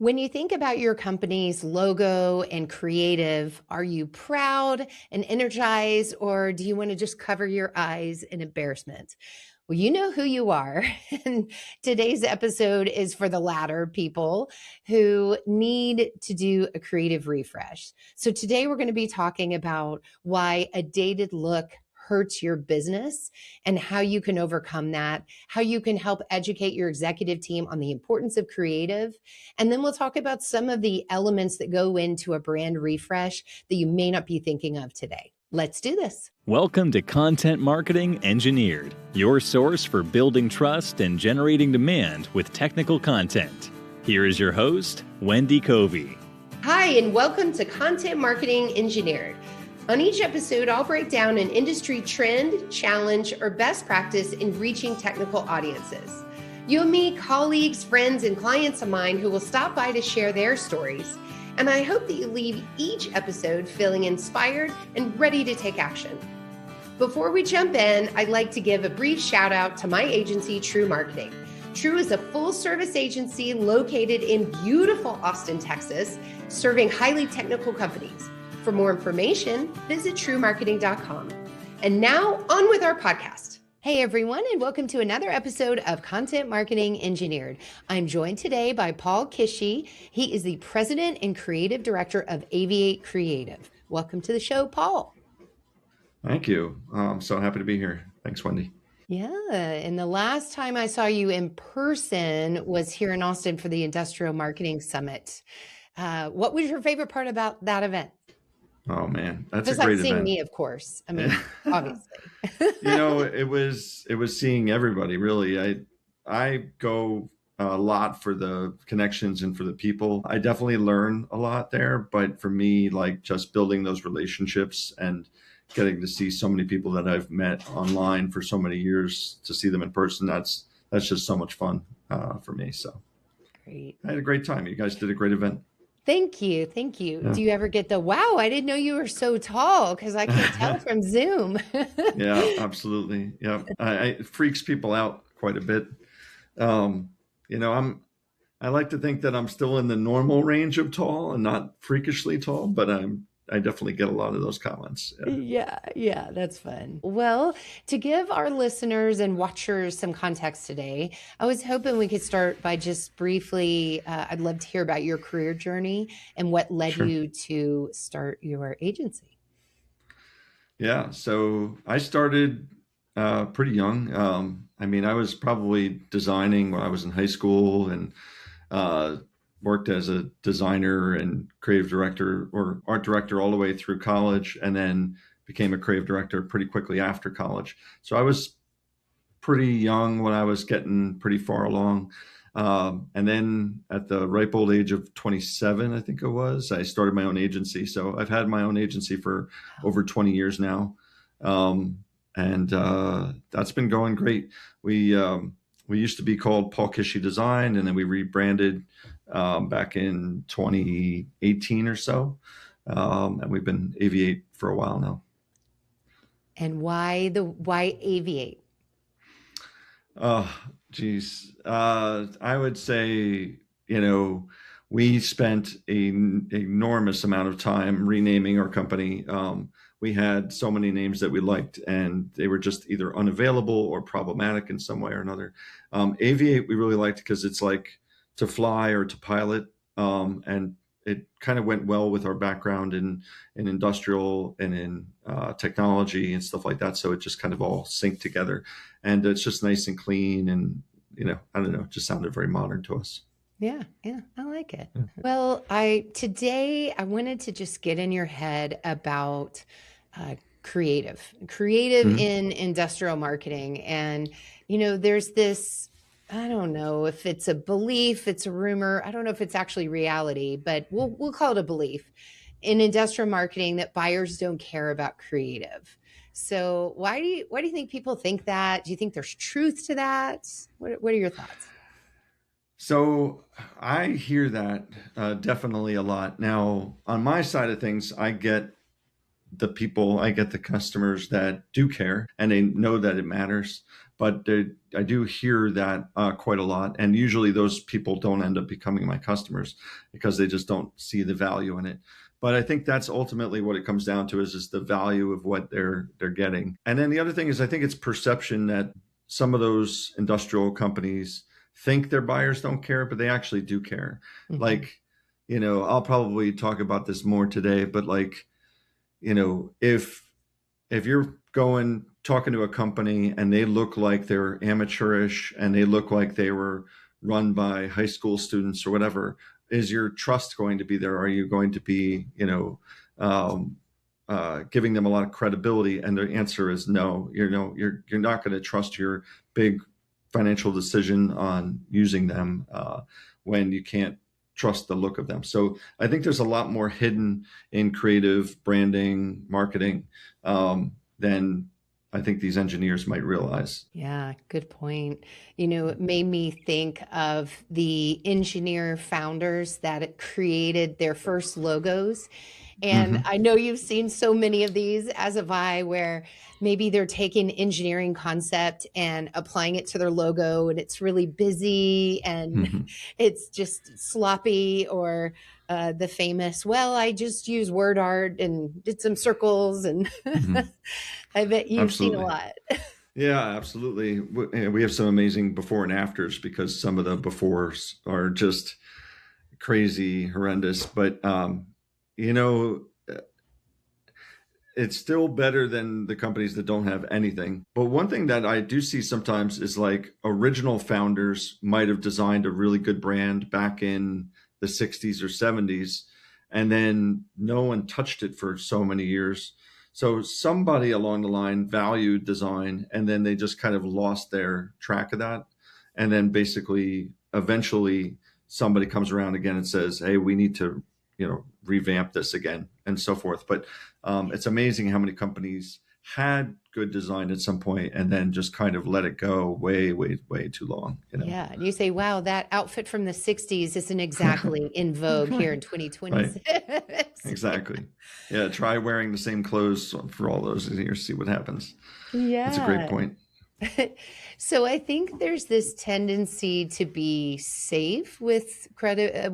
When you think about your company's logo and creative, are you proud and energized, or do you want to just cover your eyes in embarrassment? Well, you know who you are. And today's episode is for the latter people who need to do a creative refresh. So today we're going to be talking about why a dated look hurts your business and how you can overcome that, how you can help educate your executive team on the importance of creative. And then we'll talk about some of the elements that go into a brand refresh that you may not be thinking of today. Let's do this. Welcome to Content Marketing Engineered, your source for building trust and generating demand with technical content. Here is your host, Wendy Covey. Hi, and welcome to Content Marketing Engineered. On each episode, I'll break down an industry trend, challenge, or best practice in reaching technical audiences. You'll meet colleagues, friends, and clients of mine who will stop by to share their stories. And I hope that you leave each episode feeling inspired and ready to take action. Before we jump in, I'd like to give a brief shout out to my agency, True Marketing. True is a full-service agency located in beautiful Austin, Texas, serving highly technical companies. For more information, visit truemarketing.com. And now, on with our podcast. Hey everyone, and welcome to another episode of Content Marketing Engineered. I'm joined today by Paul Kiesche. He is the President and Creative Director of Aviate Creative. Welcome to the show, Paul. Thank you. I'm so happy to be here. Thanks, Wendy. Yeah, and the last time I saw you in person was here in Austin for the Industrial Marketing Summit. What was your favorite part about that event? Oh man, that's Besides a great seeing event. me, of course. I mean, obviously. It was seeing everybody really. I go a lot for the connections and for the people. I definitely learn a lot there, but for me, like just building those relationships and getting to see so many people that I've met online for so many years, to see them in person, that's just so much fun for me. So Great. I had a great time. You guys did a great event. Thank you. Thank you. Yeah. Do you ever get the, wow, I didn't know you were so tall, because I can't tell from Zoom. Yeah, absolutely. Yeah. It freaks people out quite a bit. I like to think that I'm still in the normal range of tall and not freakishly tall, but I definitely get a lot of those comments. Yeah, that's fun. Well, to give our listeners and watchers some context today, I was hoping we could start by just briefly, I'd love to hear about your career journey and what led Sure. you to start your agency. Yeah. So I started pretty young. I was probably designing when I was in high school, and worked as a designer and creative director or art director all the way through college, and then became a creative director pretty quickly after college. So I was pretty young when I was getting pretty far along. And then at the ripe old age of 27, I think it was, I started my own agency. So I've had my own agency for over 20 years now. And that's been going great. We used to be called Paul Kiesche Design, and then we rebranded back in 2018 or so. And we've been Aviate for a while now. And why Aviate? Oh, geez. I would say, we spent an enormous amount of time renaming our company. We had so many names that we liked, and they were just either unavailable or problematic in some way or another. Aviate, we really liked because it's like to fly or to pilot. And it kind of went well with our background in industrial and in technology and stuff like that. So it just kind of all synced together, and it's just nice and clean. And, I don't know, it just sounded very modern to us. Yeah, I like it. Well, today I wanted to just get in your head about creative in industrial marketing. And, there's this, I don't know if it's a belief, it's a rumor. I don't know if it's actually reality, but we'll call it a belief in industrial marketing that buyers don't care about creative. So why do you think people think that? Do you think there's truth to that? What are your thoughts? So I hear that definitely a lot. Now, on my side of things, I get the customers that do care, and they know that it matters. but I do hear that quite a lot. And usually those people don't end up becoming my customers because they just don't see the value in it. But I think that's ultimately what it comes down to is the value of what they're getting. And then the other thing is I think it's perception that some of those industrial companies think their buyers don't care, but they actually do care. Mm-hmm. Like, I'll probably talk about this more today, but like, if you're talking to a company and they look like they're amateurish and they look like they were run by high school students or whatever, is your trust going to be there? Are you going to be, giving them a lot of credibility? And the answer is no. You're not going to trust your big financial decision on using them when you can't trust the look of them. So I think there's a lot more hidden in creative branding, marketing than I think these engineers might realize. Yeah, good point. It made me think of the engineer founders that created their first logos. And I know you've seen so many of these, as have I, where maybe they're taking engineering concept and applying it to their logo, and it's really busy and it's just sloppy, or the famous, well, I just use word art and did some circles, and I bet you've seen a lot. Yeah, absolutely. We have some amazing before and afters because some of the befores are just crazy, horrendous. But it's still better than the companies that don't have anything. But one thing that I do see sometimes is like original founders might have designed a really good brand back in the 60s or 70s, and then no one touched it for so many years. So somebody along the line valued design, and then they just kind of lost their track of that. And then basically, eventually, somebody comes around again and says, hey, we need to, revamp this again, and so forth. But it's amazing how many companies had good design at some point and then just kind of let it go way, way, way too long. Yeah. And you say, wow, that outfit from the 60s isn't exactly in vogue here in 2026. Right. Exactly. Yeah. Try wearing the same clothes for all those years, see what happens. Yeah. That's a great point. So I think there's this tendency to be safe with creative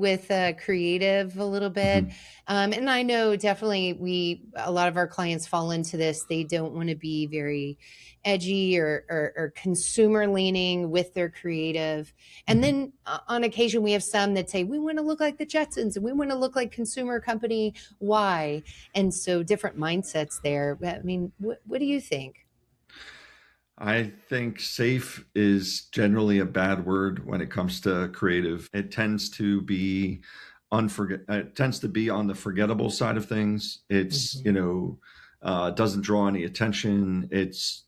a little bit. And I know definitely a lot of our clients fall into this. They don't want to be very edgy or consumer leaning with their creative. And then on occasion, we have some that say, we want to look like the Jetsons and we want to look like consumer company Y. And so different mindsets there. I mean, what do you think? I think safe is generally a bad word when it comes to creative. It tends to be on the forgettable side of things. It's, doesn't draw any attention. It's,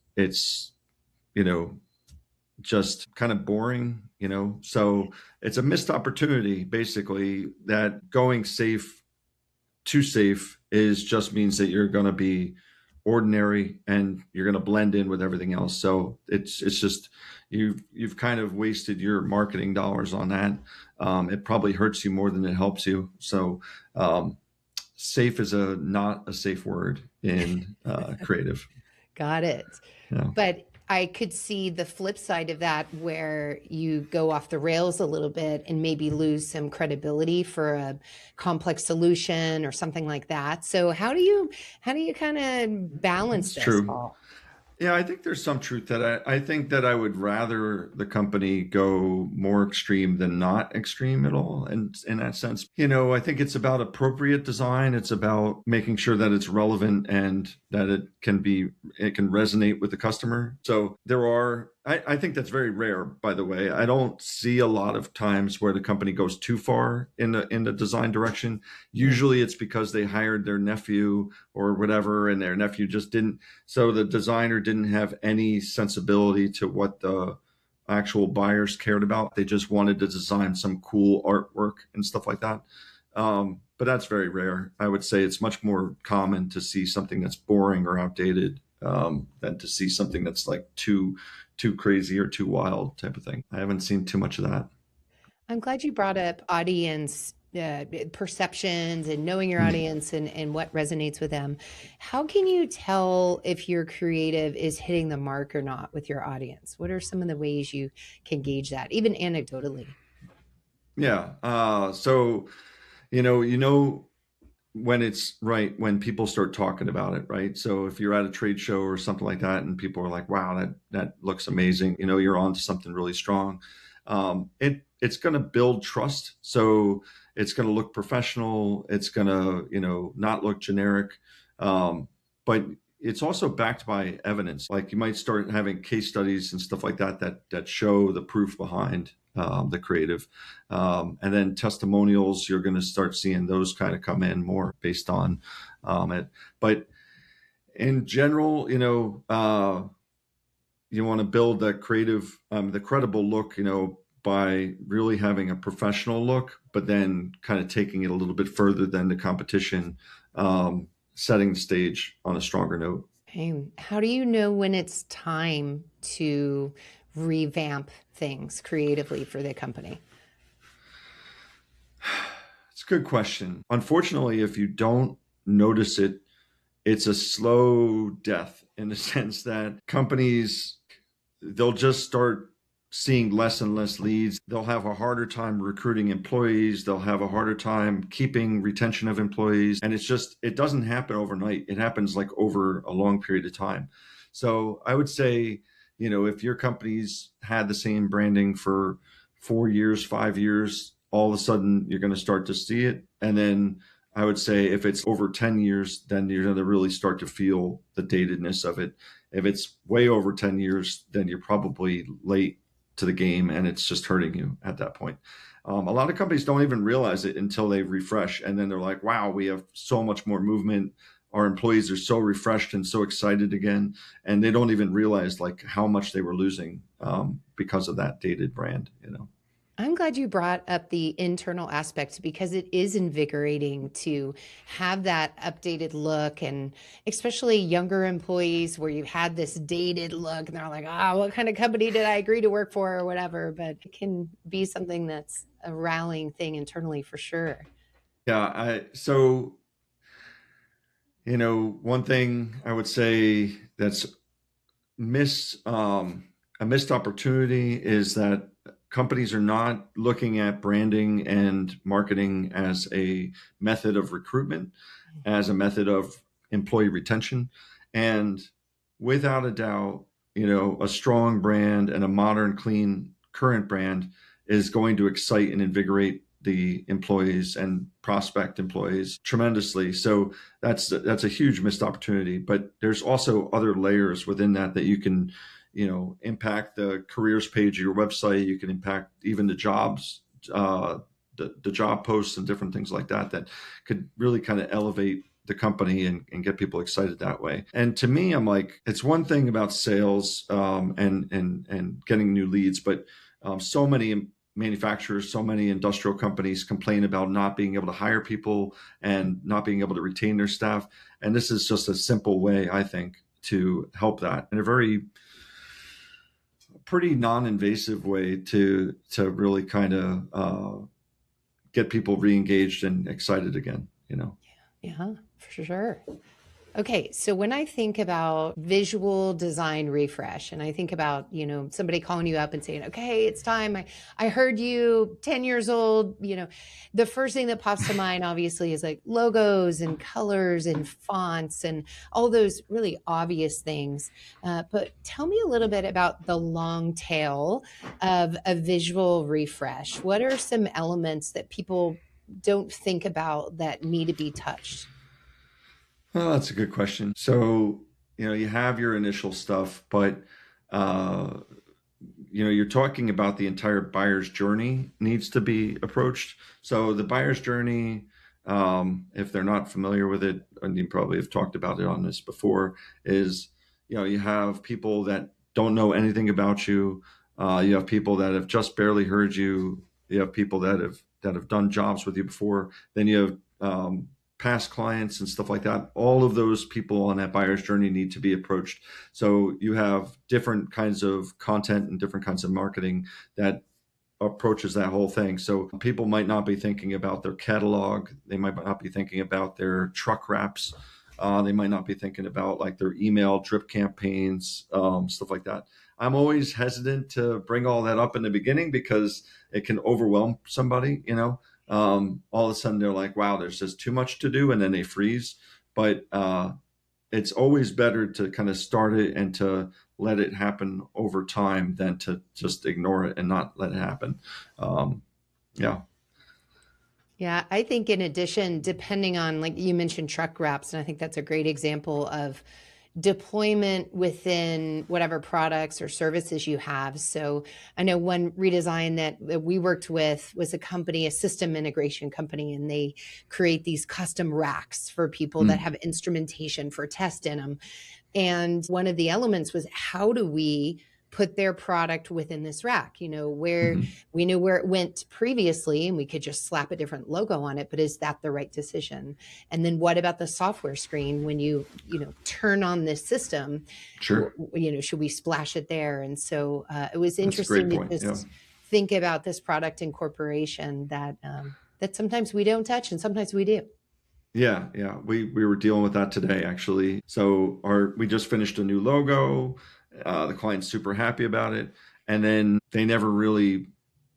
just kind of boring, so it's a missed opportunity, basically, that going too safe just means that you're going to be ordinary and you're going to blend in with everything else. So it's just you've kind of wasted your marketing dollars on that. It probably hurts you more than it helps you. So safe is not a safe word in creative. Got it. Yeah. But I could see the flip side of that, where you go off the rails a little bit and maybe lose some credibility for a complex solution or something like that. So how do you kind of balance this, true. Paul? Yeah, I think there's some truth that I think that I would rather the company go more extreme than not extreme at all. And in that sense, I think it's about appropriate design. It's about making sure that it's relevant and that it can resonate with the customer. So I think that's very rare, by the way. I don't see a lot of times where the company goes too far in the design direction. Usually it's because they hired their nephew or whatever, and their nephew just didn't. So the designer didn't have any sensibility to what the actual buyers cared about. They just wanted to design some cool artwork and stuff like that. But that's very rare. I would say it's much more common to see something that's boring or outdated than to see something that's like too crazy or too wild type of thing. I haven't seen too much of that. I'm glad you brought up audience perceptions and knowing your audience and what resonates with them. How can you tell if your creative is hitting the mark or not with your audience? What are some of the ways you can gauge that, even anecdotally? Yeah. So, when it's right, when people start talking about it, right? So if you're at a trade show or something like that, and people are like, wow, that looks amazing, you're on to something really strong. It's going to build trust. So it's going to look professional. It's going to, not look generic. But it's also backed by evidence. Like you might start having case studies and stuff like that show the proof behind the creative. And then testimonials, you're going to start seeing those kind of come in more based on it. But in general, you want to build that creative, the credible look, by really having a professional look, but then kind of taking it a little bit further than the competition, setting the stage on a stronger note. Hey, how do you know when it's time to revamp things creatively for the company? It's a good question. Unfortunately, if you don't notice it, it's a slow death in the sense that companies, they'll just start seeing less and less leads. They'll have a harder time recruiting employees. They'll have a harder time keeping retention of employees. And it doesn't happen overnight. It happens like over a long period of time. So I would say, if your company's had the same branding for 4 years, 5 years, all of a sudden you're going to start to see it. And then I would say if it's over 10 years, then you're going to really start to feel the datedness of it. If it's way over 10 years, then you're probably late to the game and it's just hurting you at that point. A lot of companies don't even realize it until they refresh. And then they're like, wow, we have so much more movement. Our employees are so refreshed and so excited again. And they don't even realize like how much they were losing because of that dated brand, I'm glad you brought up the internal aspect because it is invigorating to have that updated look, and especially younger employees where you've had this dated look and they're like, what kind of company did I agree to work for or whatever, but it can be something that's a rallying thing internally for sure. Yeah. One thing I would say that's a missed opportunity is that companies are not looking at branding and marketing as a method of recruitment, as a method of employee retention. And without a doubt, a strong brand and a modern, clean, current brand is going to excite and invigorate the employees and prospect employees tremendously. So that's a huge missed opportunity. But there's also other layers within that you can, impact the careers page of your website. You can impact even the jobs, the job posts and different things like that could really kind of elevate the company and get people excited that way. And to me, I'm like, it's one thing about sales and getting new leads, but so many manufacturers, so many industrial companies complain about not being able to hire people and not being able to retain their staff. And this is just a simple way, I think, to help that in a pretty non-invasive way to really kind of get people re-engaged and excited again, Yeah, for sure. Okay, so when I think about visual design refresh and I think about, somebody calling you up and saying, okay, it's time. I heard you 10 years old, the first thing that pops to mind obviously is like logos and colors and fonts and all those really obvious things. But tell me a little bit about the long tail of a visual refresh. What are some elements that people don't think about that need to be touched? Well, that's a good question. So, you have your initial stuff, but, you're talking about the entire buyer's journey needs to be approached. So the buyer's journey, if they're not familiar with it, and you probably have talked about it on this before, is, you have people that don't know anything about you. You have people that have just barely heard you. You have people that have done jobs with you before. Then you have, past clients and stuff like that. All of those people on that buyer's journey need to be approached. So you have different kinds of content and different kinds of marketing that approaches that whole thing. So people might not be thinking about their catalog. They might not be thinking about their truck wraps. They might not be thinking about like their email drip campaigns, stuff like that. I'm always hesitant to bring all that up in the beginning because it can overwhelm somebody, all of a sudden they're like, wow, there's just too much to do. And then they freeze. But it's always better to kind of start it and to let it happen over time than to just ignore it and not let it happen. Yeah. Yeah, I think in addition, depending on, like you mentioned, truck wraps, and I think that's a great example of deployment within whatever products or services you have. So I know one redesign that we worked with was a system integration company, and they create these custom racks for people that have instrumentation for test in them. And one of the elements was, how do we put their product within this rack, where we knew where it went previously and we could just slap a different logo on it, but is that the right decision? And then what about the software screen when you turn on this system? Sure. Should we splash it there? And so it was interesting to just think about this product incorporation that sometimes we don't touch and sometimes we do. Yeah. We were dealing with that today, actually. So we just finished a new logo. The client's super happy about it. And then they never really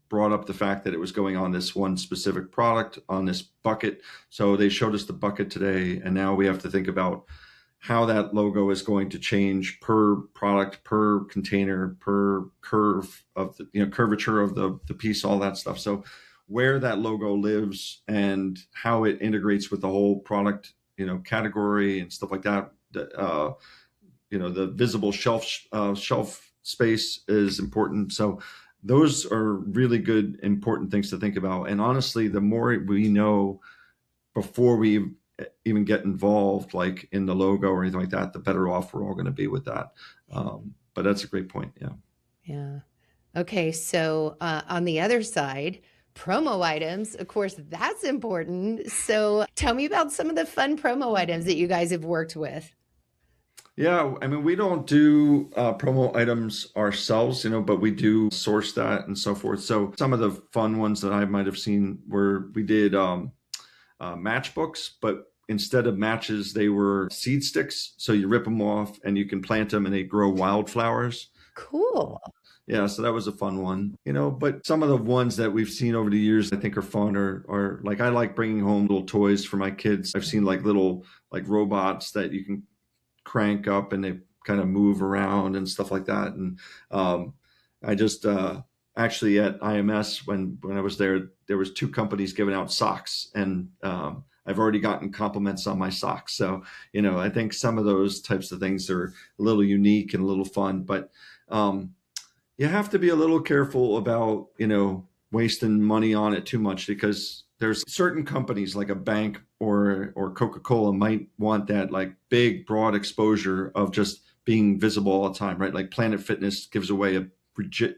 brought up the fact that it was going on this one specific product on this bucket. So they showed us the bucket today. And now we have to think about how that logo is going to change per product, per container, per curve of the, curvature of the piece, all that stuff. So where that logo lives and how it integrates with the whole product, category and stuff like that. The visible shelf space is important. So those are really good, important things to think about. And honestly, the more we know before we even get involved, like in the logo or anything like that, the better off we're all going to be with that. But that's a great point. Yeah. Yeah. Okay. So on the other side, promo items, of course, that's important. So tell me about some of the fun promo items that you guys have worked with. Yeah, I mean, we don't do promo items ourselves, but we do source that and so forth. So some of the fun ones that I might have seen were we did matchbooks, but instead of matches, they were seed sticks. So you rip them off and you can plant them and they grow wildflowers. Cool. Yeah, so that was a fun one, but some of the ones that we've seen over the years I think are fun are like, I like bringing home little toys for my kids. I've seen like little like robots that you can crank up and they kind of move around and stuff like that. And I just actually at IMS when I was there was 2 companies giving out socks, and I've already gotten compliments on my socks. So I think some of those types of things are a little unique and a little fun, but you have to be a little careful about wasting money on it too much, because there's certain companies like a bank or Coca-Cola might want that like big, broad exposure of just being visible all the time, right? Like Planet Fitness gives away a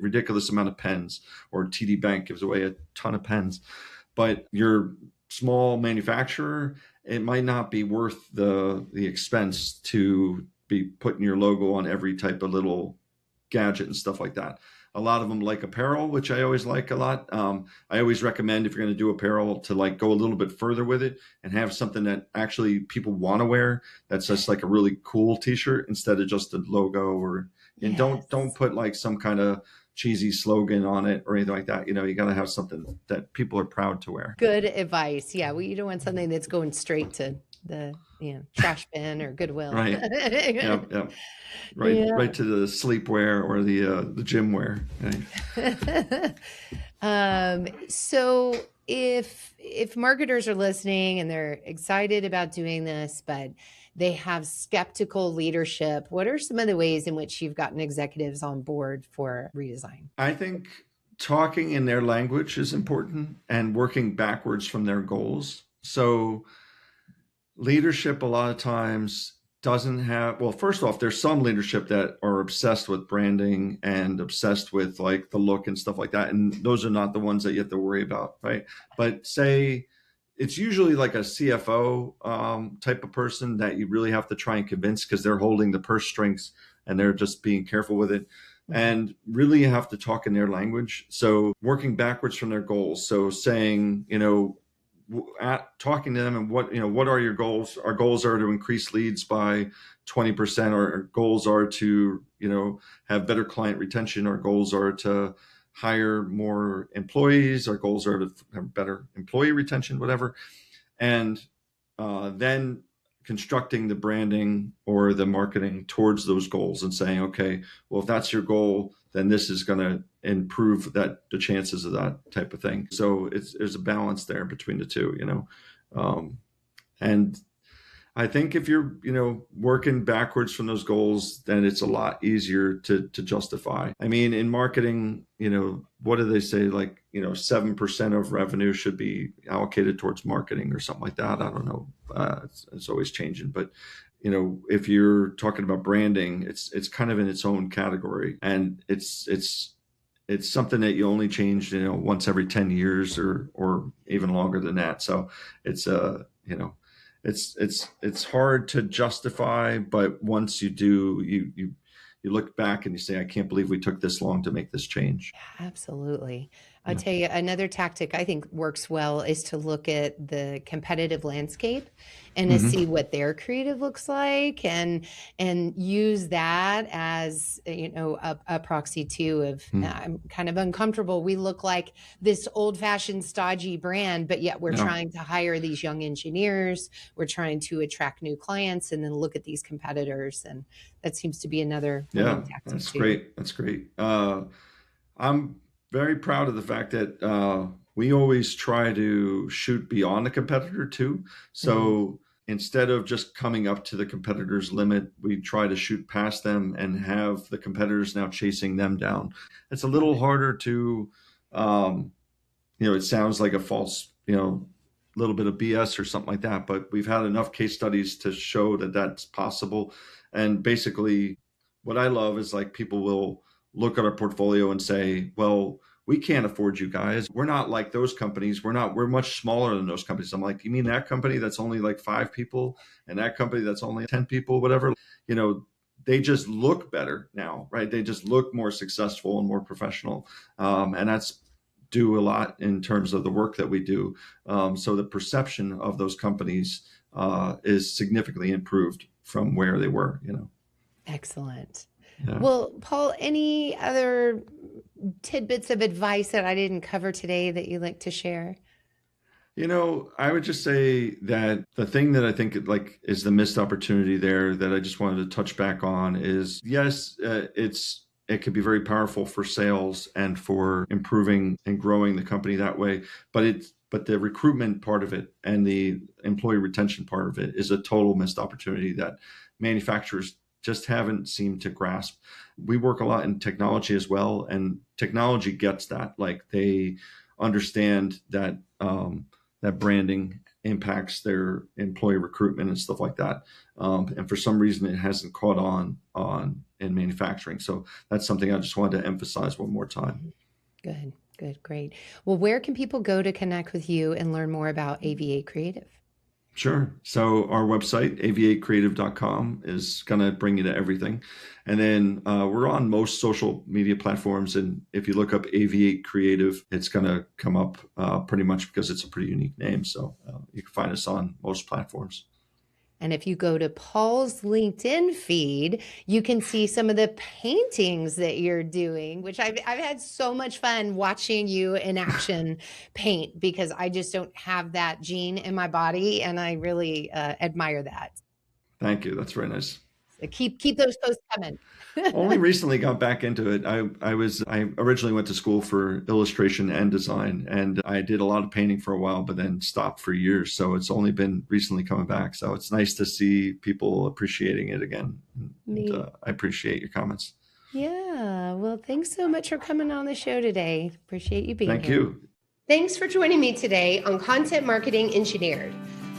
ridiculous amount of pens, or TD Bank gives away a ton of pens. But your small manufacturer, it might not be worth the expense to be putting your logo on every type of little gadget and stuff like that. A lot of them like apparel, which I always like a lot. I always recommend, if you're going to do apparel, to like go a little bit further with it and have something that actually people want to wear. That's just like a really cool t-shirt instead of just a logo, and don't put like some kind of cheesy slogan on it or anything like that. You got to have something that people are proud to wear. Good advice. Yeah. Well, you don't want something that's going straight to the trash bin or Goodwill. Right. Yep. Right. Yeah. Right to the sleepwear or the gym wear. Right? So if marketers are listening and they're excited about doing this, but they have skeptical leadership, what are some of the ways in which you've gotten executives on board for redesign? I think talking in their language is important and working backwards from their goals. So leadership a lot of times doesn't have, well, first off, there's some leadership that are obsessed with branding and obsessed with like the look and stuff like that. And those are not the ones that you have to worry about, right? But say it's usually like a CFO type of person that you really have to try and convince, because they're holding the purse strings and they're just being careful with it. and really you have to talk in their language. So working backwards from their goals. So saying, talking to them and what are your goals? Our goals are to increase leads by 20%. Our goals are to, have better client retention. Our goals are to hire more employees. Our goals are to have better employee retention, whatever. And then constructing the branding or the marketing towards those goals and saying, okay, well, if that's your goal, then this is going to improve the chances of that type of thing. So there's a balance there between the two, and I think if you're, working backwards from those goals, then it's a lot easier to justify. I mean, in marketing, what do they say? Like, 7% of revenue should be allocated towards marketing or something like that. I don't know. It's always changing, but if you're talking about branding, it's kind of in its own category, and it's something that you only change, once every 10 years or even longer than that. So it's it's hard to justify, but once you do, you look back and you say, I can't believe we took this long to make this change. Yeah, absolutely. I'll tell you, another tactic I think works well is to look at the competitive landscape and to see what their creative looks like, and use that as, a proxy too of I'm kind of uncomfortable. We look like this old-fashioned stodgy brand, but yet we're trying to hire these young engineers. We're trying to attract new clients, and then look at these competitors. And that seems to be another tactic. That's great. That's great. I'm very proud of the fact that we always try to shoot beyond the competitor too. So instead of just coming up to the competitor's limit, we try to shoot past them and have the competitors now chasing them down. It's a little harder to, it sounds like a false, little bit of BS or something like that, but we've had enough case studies to show that that's possible. And basically what I love is like people will look at our portfolio and say, well, we can't afford you guys. We're not like those companies. We're much smaller than those companies. I'm like, you mean that company that's only like 5 people and that company that's only 10 people, whatever, they just look better now, right? They just look more successful and more professional. And that's due a lot in terms of the work that we do. So the perception of those companies is significantly improved from where they were, Excellent. Yeah. Well, Paul, any other tidbits of advice that I didn't cover today that you'd like to share? I would just say that the thing that I think is the missed opportunity there that I just wanted to touch back on is, yes, it could be very powerful for sales and for improving and growing the company that way, but the recruitment part of it and the employee retention part of it is a total missed opportunity that manufacturers just haven't seemed to grasp. We work a lot in technology as well, and technology gets that. Like they understand that that branding impacts their employee recruitment and stuff like that. And for some reason, it hasn't caught on in manufacturing. So that's something I just wanted to emphasize one more time. Good, great. Well, where can people go to connect with you and learn more about Aviate Creative? Sure. So our website, aviatecreative.com, is going to bring you to everything. And then we're on most social media platforms. And if you look up Aviate Creative, it's going to come up pretty much because it's a pretty unique name. So you can find us on most platforms. And if you go to Paul's LinkedIn feed, you can see some of the paintings that you're doing, which I've had so much fun watching you in action paint, because I just don't have that gene in my body, and I really admire that. Thank you. That's very nice. So keep those posts coming. Only recently got back into it. I originally went to school for illustration and design, and I did a lot of painting for a while, but then stopped for years. So it's only been recently coming back. So it's nice to see people appreciating it again. And, I appreciate your comments. Yeah. Well, thanks so much for coming on the show today. Appreciate you being here. Thank you. Thanks for joining me today on Content Marketing Engineered.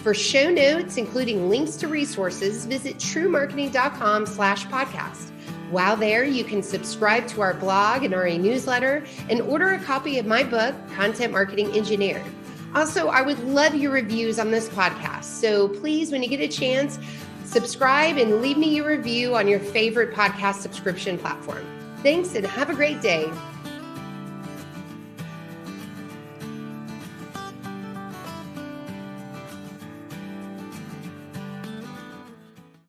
For show notes, including links to resources, visit truemarketing.com/podcast. While there, you can subscribe to our blog and our newsletter and order a copy of my book, Content Marketing Engineered. Also, I would love your reviews on this podcast. So please, when you get a chance, subscribe and leave me your review on your favorite podcast subscription platform. Thanks and have a great day.